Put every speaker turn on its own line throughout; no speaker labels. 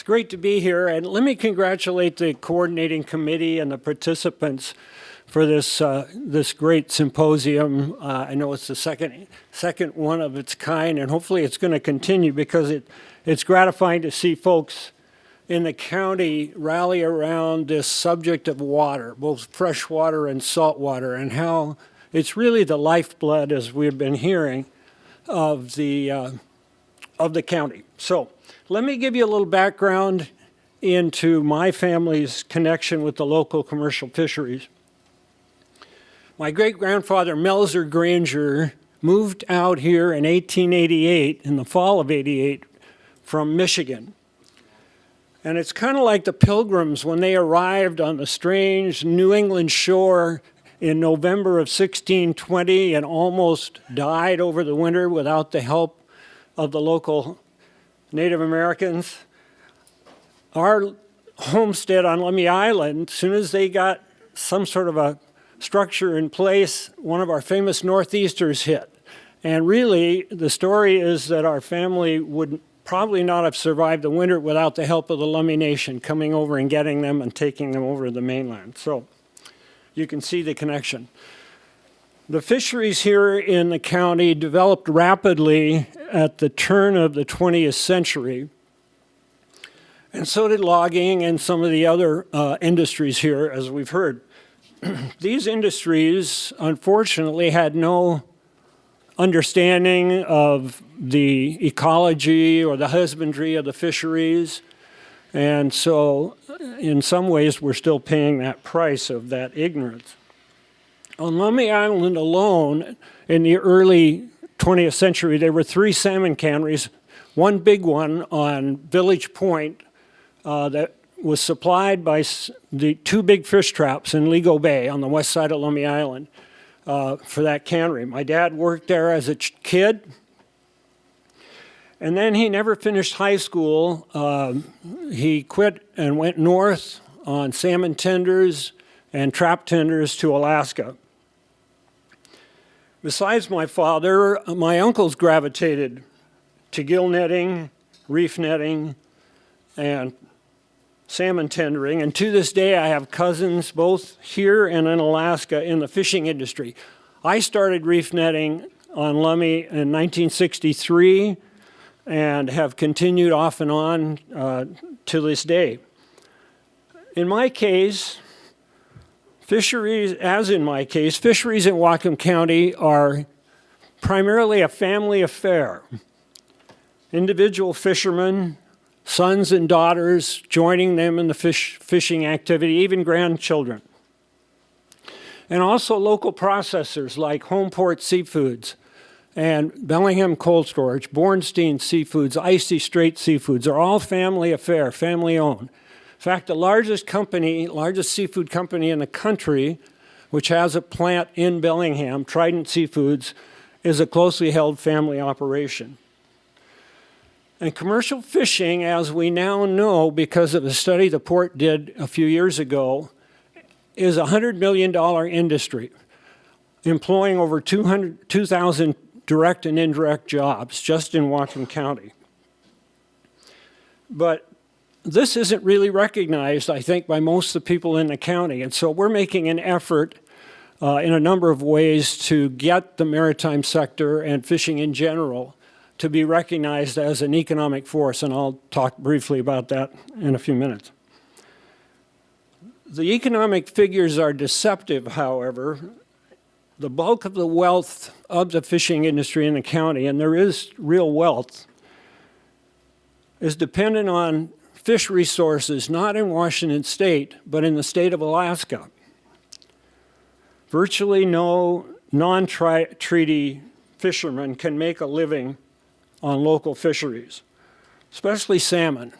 It's great to be here, and let me congratulate the coordinating committee and the participants for this great symposium. I know it's the second one of its kind, and hopefully it's going to continue because it's gratifying to see folks in the county rally around this subject of water, both fresh water and salt water, and how it's really the lifeblood, as we've been hearing, of the county. So let me give you a little background into my family's connection with the local commercial fisheries. My great-grandfather, Melzer Granger, moved out here in 1888, in the fall of '88, from Michigan. And it's kind of like the Pilgrims when they arrived on the strange New England shore in November of 1620 and almost died over the winter without the help of the local Native Americans. Our homestead on Lummi Island, as soon as they got some sort of a structure in place, one of our famous northeasters hit. And really, the story is that our family would probably not have survived the winter without the help of the Lummi Nation coming over and getting them and taking them over to the mainland. So you can see the connection. The fisheries here in the county developed rapidly at the turn of the 20th century, and so did logging and some of the other industries here, as we've heard. These industries, unfortunately, had no understanding of the ecology or the husbandry of the fisheries, and so in some ways we're still paying that price of that ignorance. On Lummi Island alone, in the early 20th century, there were 3 salmon canneries, one big one on Village Point that was supplied by the 2 big fish traps in Lego Bay on the west side of Lummi Island for that cannery. My dad worked there as a kid, and then he never finished high school. He quit and went north on salmon tenders and trap tenders to Alaska. Besides my father, my uncles gravitated to gill netting, reef netting, and salmon tendering, and to this day I have cousins both here and in Alaska in the fishing industry. I started reef netting on Lummi in 1963 and have continued off and on to this day. In my case, fisheries in Whatcom County are primarily a family affair. Individual fishermen, sons and daughters joining them in the fishing activity, even grandchildren. And also local processors like Homeport Seafoods and Bellingham Cold Storage, Bornstein Seafoods, Icy Strait Seafoods are all family affair, family owned. In fact, the largest seafood company in the country, which has a plant in Bellingham, Trident Seafoods, is a closely held family operation. And commercial fishing, as we now know because of a study the port did a few years ago, is a $100 million industry, employing over 2,000 direct and indirect jobs just in Whatcom County. But this isn't really recognized, I think, by most of the people in the county. And so we're making an effort in a number of ways to get the maritime sector and fishing in general to be recognized as an economic force, and I'll talk briefly about that in a few minutes. The economic figures are deceptive, however. The bulk of the wealth of the fishing industry in the county, and there is real wealth, is dependent on fish resources, not in Washington State, but in the state of Alaska. Virtually no non-treaty fishermen can make a living on local fisheries, especially salmon.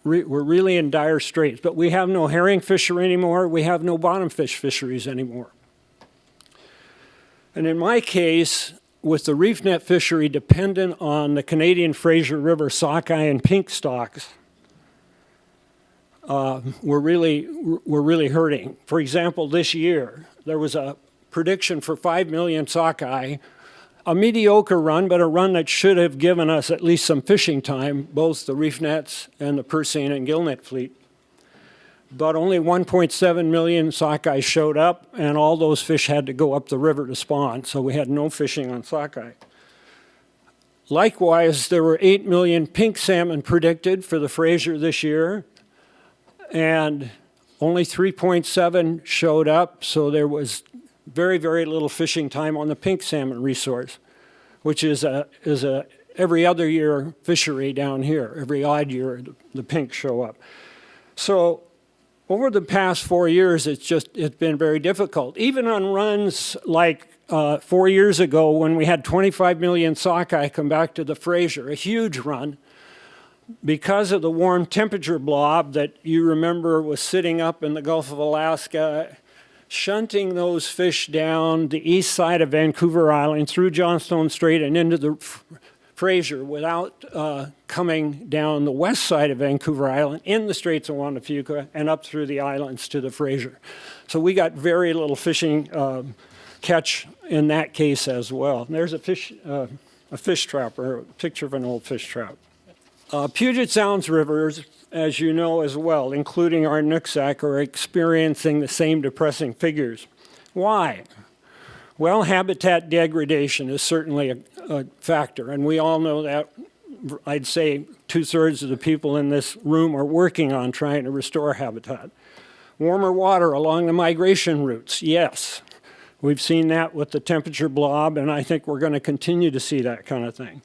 We're really in dire straits, but we have no herring fishery anymore. We have no bottomfish fisheries anymore. And in my case, with the reef net fishery dependent on the Canadian Fraser River sockeye and pink stocks, we're really hurting. For example, this year, there was a prediction for 5 million sockeye a mediocre run, but a run that should have given us at least some fishing time, both the reef nets and the purseine and gillnet fleet. But only 1.7 million sockeye showed up, and all those fish had to go up the river to spawn, so we had no fishing on sockeye. Likewise, there were 8 million pink salmon predicted for the Fraser this year, and only 3.7 showed up, so there was very, very little fishing time on the pink salmon resource, which is a every other year fishery down here. Every odd year, the pink show up. So over the past 4 years, it's been very difficult. Even on runs like 4 years ago when we had 25 million sockeye come back to the Fraser, a huge run, because of the warm temperature blob that you remember was sitting up in the Gulf of Alaska, shunting those fish down the east side of Vancouver Island through Johnstone Strait and into the Fraser without coming down the west side of Vancouver Island in the Straits of Juan de Fuca and up through the islands to the Fraser. So we got very little fishing catch in that case as well. And there's a fish trap, or a picture of an old fish trap. Puget Sound's rivers, as you know as well, including our Nooksack, are experiencing the same depressing figures. Why? Well, habitat degradation is certainly a factor, and we all know that. I'd say 2/3 of the people in this room are working on trying to restore habitat. Warmer water along the migration routes, yes. We've seen that with the temperature blob, and I think we're going to continue to see that kind of thing.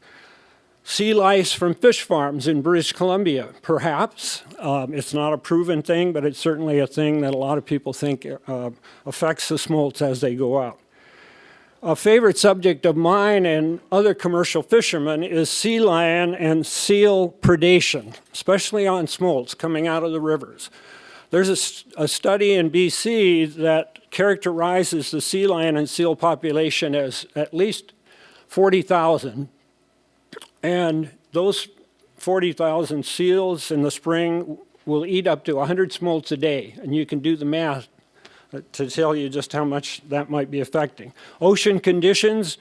Sea lice from fish farms in British Columbia, perhaps. It's not a proven thing, but it's certainly a thing that a lot of people think affects the smolts as they go out. A favorite subject of mine and other commercial fishermen is sea lion and seal predation, especially on smolts coming out of the rivers. There's a study in BC that characterizes the sea lion and seal population as at least 40,000. And those 40,000 seals in the spring will eat up to 100 smolts a day. And you can do the math to tell you just how much that might be affecting. Ocean conditions,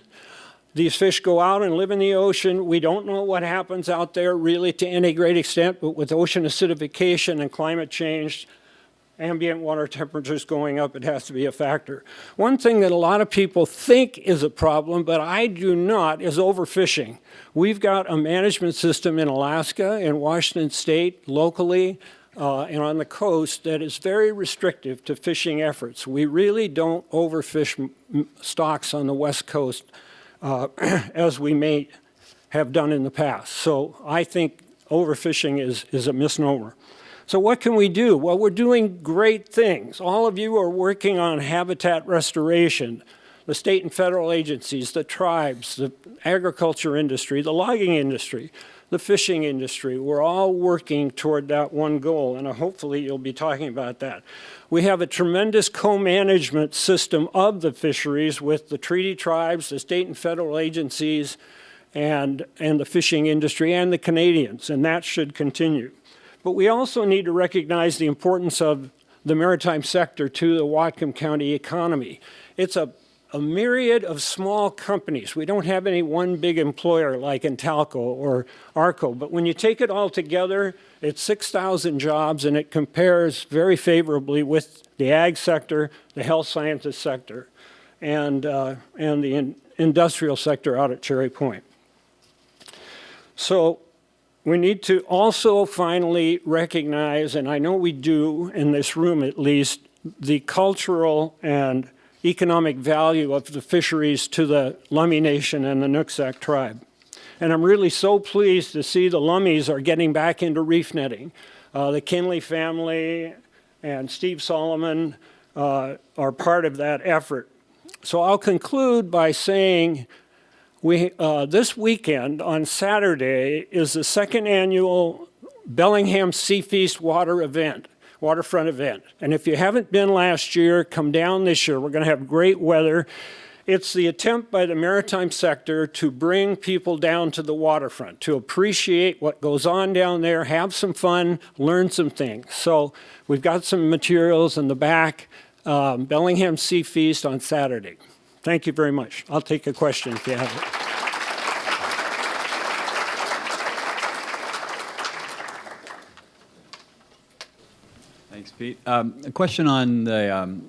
these fish go out and live in the ocean. We don't know what happens out there really to any great extent, but with ocean acidification and climate change, ambient water temperatures going up, it has to be a factor. One thing that a lot of people think is a problem, but I do not, is overfishing. We've got a management system in Alaska, in Washington State, locally, and on the coast that is very restrictive to fishing efforts. We really don't overfish stocks on the West Coast as we may have done in the past. So I think overfishing is a misnomer. So what can we do? Well, we're doing great things. All of you are working on habitat restoration. The state and federal agencies, the tribes, the agriculture industry, the logging industry, the fishing industry, we're all working toward that one goal, and hopefully you'll be talking about that. We have a tremendous co-management system of the fisheries with the treaty tribes, the state and federal agencies, and the fishing industry and the Canadians, and that should continue. But we also need to recognize the importance of the maritime sector to the Whatcom County economy. It's a myriad of small companies. We don't have any one big employer like Intalco or Arco, but when you take it all together, it's 6,000 jobs, and it compares very favorably with the ag sector, the health sciences sector, and the industrial sector out at Cherry Point. So we need to also finally recognize, and I know we do in this room at least, the cultural and economic value of the fisheries to the Lummi Nation and the Nooksack tribe. And I'm really so pleased to see the Lummis are getting back into reef netting. The Kinley family and Steve Soloman are part of that effort. So I'll conclude by saying this weekend on Saturday is the second annual Bellingham Sea Feast waterfront event. And if you haven't been last year, come down this year. We're going to have great weather. It's the attempt by the maritime sector to bring people down to the waterfront, to appreciate what goes on down there, have some fun, learn some things. So we've got some materials in the back, Bellingham Sea Feast on Saturday. Thank you very much. I'll take a question if you have it.
Thanks, Pete. A question on the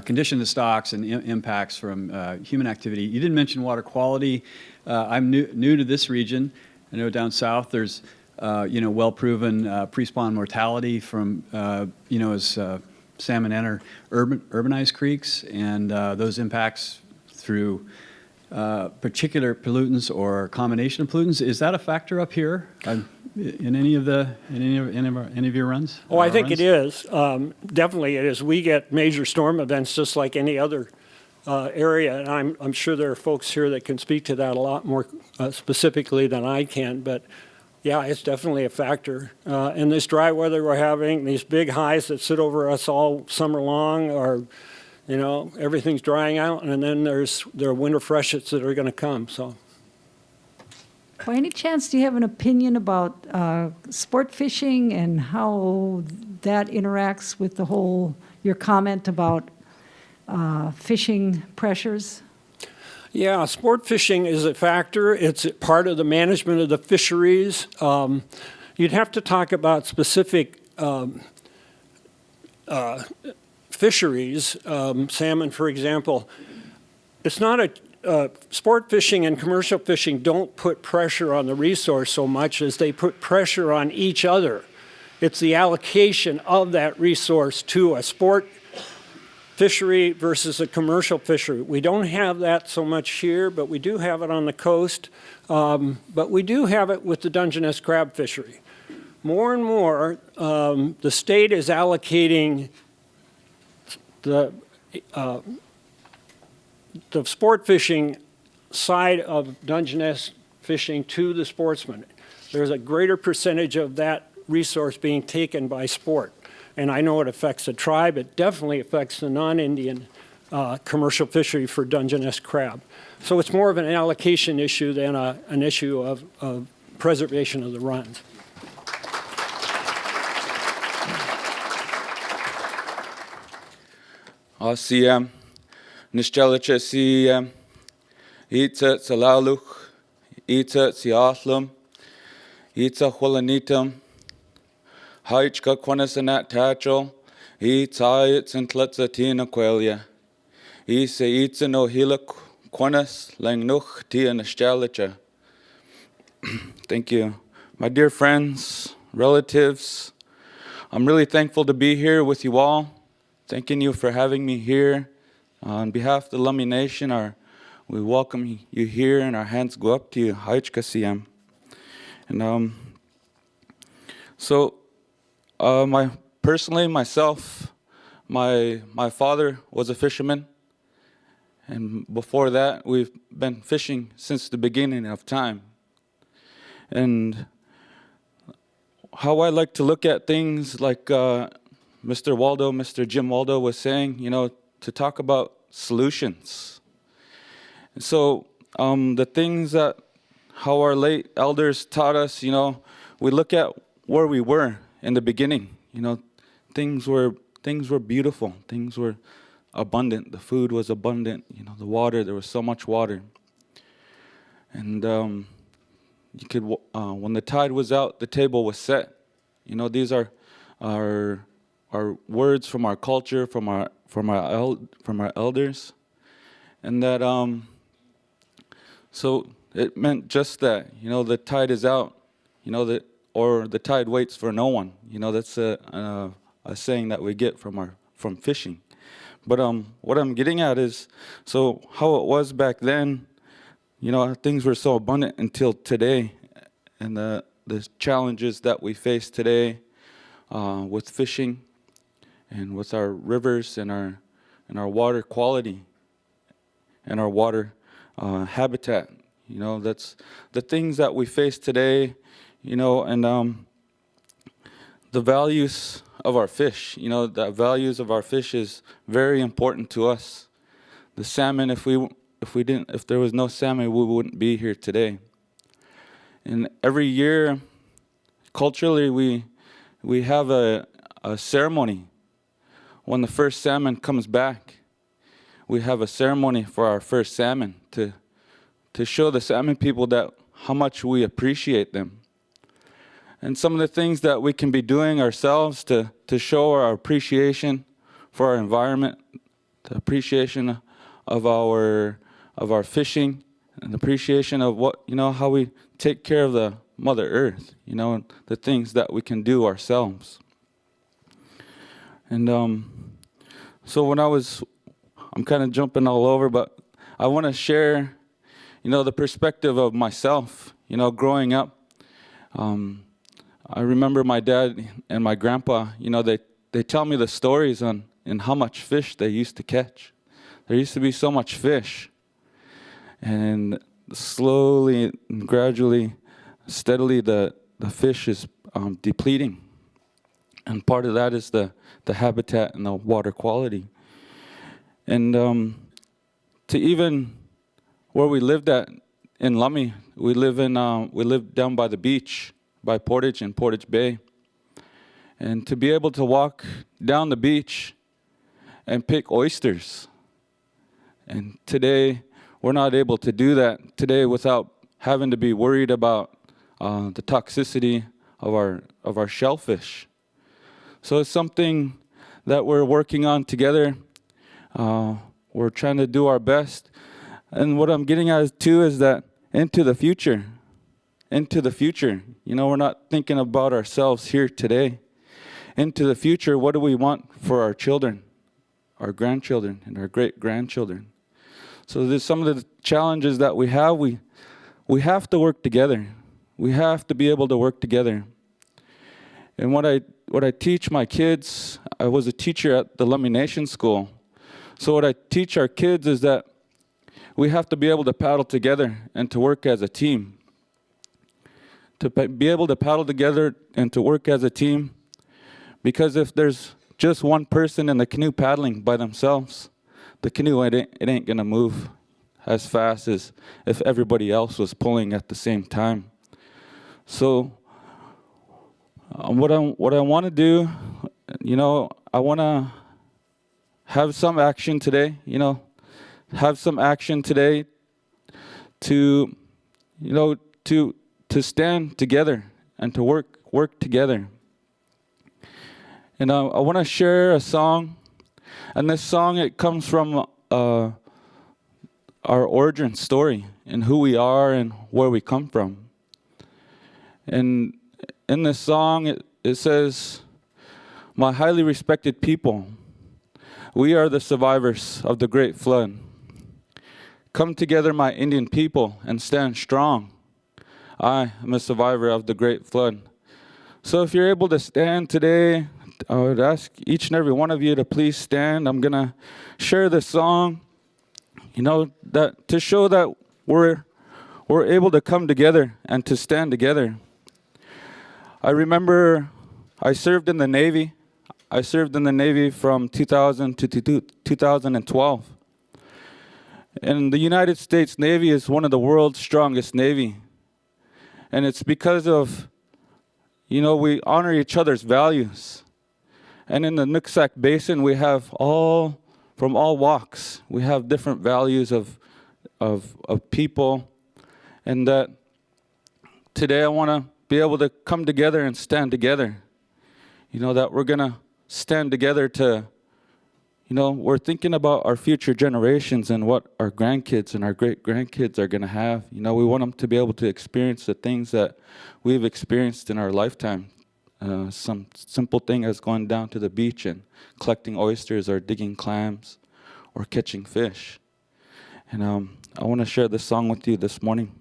condition of the stocks and the impacts from human activity. You didn't mention water quality. I'm new to this region. I know down south there's well-proven pre-spawn mortality from as salmon enter urbanized creeks, and those impacts through particular pollutants or combination of pollutants. Is that a factor up here in any of your runs?
Oh, I think it is. Definitely it is. We get major storm events just like any other area, and I'm sure there are folks here that can speak to that a lot more specifically than I can, but yeah, it's definitely a factor. And this dry weather we're having, these big highs that sit over us all summer long, or everything's drying out, and then there are winter freshets that are going to come. So,
by any chance, do you have an opinion about sport fishing and how that interacts with your comment about fishing pressures?
Yeah, sport fishing is a factor. It's part of the management of the fisheries. You'd have to talk about specific fisheries. Salmon, for example. It's not sport fishing and commercial fishing don't put pressure on the resource so much as they put pressure on each other. It's the allocation of that resource to a sport fishery versus a commercial fishery. We don't have that so much here, but we do have it on the coast. But we do have it with the Dungeness crab fishery. More and more, the state is allocating the sport fishing side of Dungeness fishing to the sportsmen. There's a greater percentage of that resource being taken by sport. And I know it affects the tribe. It definitely affects the non-Indian commercial fishery for Dungeness crab. So it's more of an allocation issue than an issue of preservation of the runs.
Asiyam, Nishchalicha siyam, Itza Salaluch, Itza Siatlum, Itza Hualanitum, Haichka Quanasanat Tachel, Itza and Tletzatina Quelia, Isa Itza no Hilak Quanas Langnuch Tia Nishchalicha. Thank you. My dear friends, relatives, I'm really thankful to be here with you all. Thanking you for having me here. On behalf of the Lummi Nation, we welcome you here, and our hands go up to you. Haichka siyam. And myself, my father was a fisherman, and before that, we've been fishing since the beginning of time. And how I like to look at things, like Mr. Jim Waldo was saying, to talk about solutions. And so the things how our late elders taught us, we look at where we were in the beginning. Things were beautiful. Things were abundant. The food was abundant. The water, there was so much water. And you could, when the tide was out, the table was set. These are our words from our culture, from our elders, and that so it meant just that. The tide is out. Or the tide waits for no one. That's a saying that we get from fishing. But what I'm getting at is, so how it was back then. Things were so abundant until today, and the challenges that we face today with fishing, and with our rivers and our water quality and our water habitat. That's the things that we face today. And the values of our fish. The values of our fish is very important to us. The salmon, if there was no salmon, we wouldn't be here today. And every year, culturally, we have a ceremony when the first salmon comes back. we have a ceremony for our first salmon to show the salmon people that how much we appreciate them. And some of the things that we can be doing ourselves to show our appreciation for our environment, the appreciation of our fishing, and appreciation of what, how we take care of the Mother Earth, and the things that we can do ourselves. And so I'm kind of jumping all over, but I want to share, the perspective of myself, growing up. I remember my dad and my grandpa, they tell me the stories on how much fish they used to catch. There used to be so much fish. And slowly and gradually, steadily, the fish is depleting. And part of that is the habitat and the water quality. And to even where we lived at in Lummi, we live down by the beach, by Portage and Portage Bay. And to be able to walk down the beach and pick oysters. And today, we're not able to do that today without having to be worried about the toxicity of our shellfish. So it's something that we're working on together. We're trying to do our best. And what I'm getting at too is that into the future, we're not thinking about ourselves here today. Into the future, what do we want for our children, our grandchildren, and our great-grandchildren? So there's some of the challenges that we have. We have to work together. We have to be able to work together. And what I teach my kids, I was a teacher at the Lummi Nation School. So what I teach our kids is that we have to be able to paddle together and to work as a team. To be able to paddle together and to work as a team, because if there's just one person in the canoe paddling by themselves, the canoe, it ain't going to move as fast as if everybody else was pulling at the same time. So what I want to do, I want to have some action today, have some action today to stand together and to work together. And I want to share a song. And this song, it comes from our origin story and who we are and where we come from. And in this song, it says, "My highly respected people, we are the survivors of the Great Flood. Come together, my Indian people, and stand strong. I am a survivor of the Great Flood." So if you're able to stand today, I would ask each and every one of you to please stand. I'm going to share this song, that to show that we're able to come together and to stand together. I remember I served in the Navy. I served in the Navy from 2000 to 2012. And the United States Navy is one of the world's strongest Navy. And it's because of, we honor each other's values. And in the Nooksack Basin, we have from all walks. We have different values of people. And that today I want to be able to come together and stand together. That we're going to stand together to, we're thinking about our future generations and what our grandkids and our great-grandkids are going to have. We want them to be able to experience the things that we've experienced in our lifetime. Some simple thing as going down to the beach and collecting oysters or digging clams or catching fish. And I want to share this song with you this morning.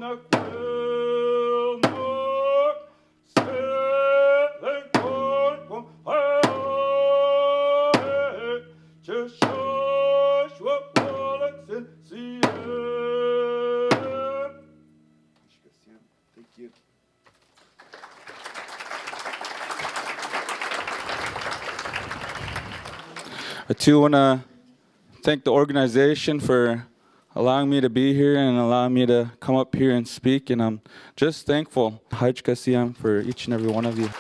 Thank you. I too want to thank the organization for allowing me to be here and allowing me to come up here and speak. And I'm just thankful, Hajj Kasiyam, for each and every one of you.